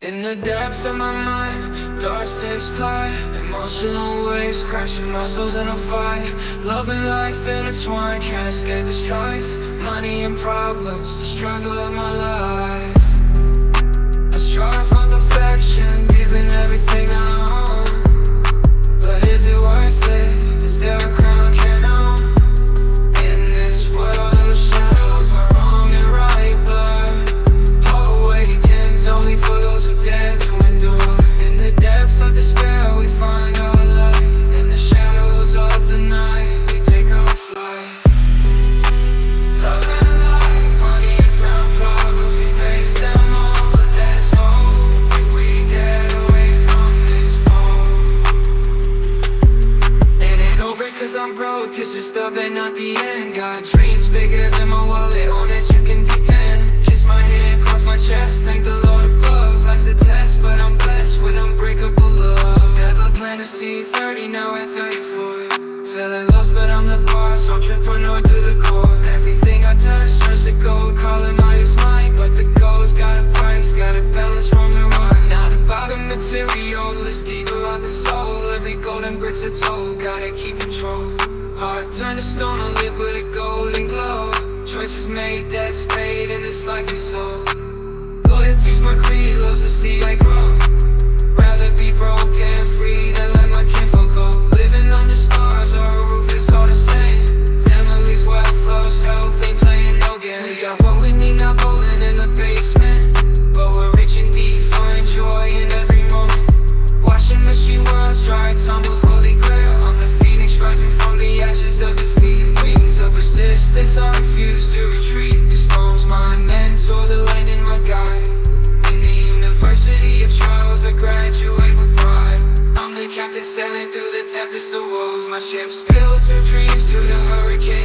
In the depths of my mind, dark sticks fly. Emotional waves crashing muscles in a fight. Love and life intertwined, can't escape the strife. Money and problems, the struggle of my life. I strive for perfection, giving everything I own. But is it worth it? Is there a crown I can't own? In this world of shadows, where wrong and right blur. Hope awakens only for those who dare to endure. In the depths of despair, we find our light. In the shadows of the night, we take our flight. Love and life, money and brown problems, we face them all, but there's hope if we get away from this fall. It ain't over cause I'm broke, it's just up and not the end. Got dreams bigger than my wallet, on it you can depend. Kiss my hand, cross my chest, thank the Lord above. Life's a test, but I'm blessed with unbreakable love. Never planned to see 30, now at 34. Feeling lost but I'm the boss, entrepreneur to the core. Everything I touch turns to gold, calling might is mine. But the gold's got a price, got a balance wrong and right. Not about the material, it's deeper about the soul. Every golden brick's a toll, gotta keep control. Heart turned to stone, I live with a golden glow. Choices made, debts paid, in this life we sold. Loyalty's my creed, loves to see I grow. Rather be broke and free than let my kinfolk go. Living under stars or a roof, it's all the same. Family's wealth, love's health, ain't playing no game. We got what we need, not golden in the basement. But we're rich and deep, find joy in every moment. Washing machine worlds, dry tumbles, holy grail. I'm the phoenix rising from the ashes of defeat. Wings of persistence, I refuse to retreat. The storm's my mentor, the lightning my guide. In the university of trials, I graduate with pride. I'm the captain sailing through the tempest of woes. My ship's built to dreams, to the hurricane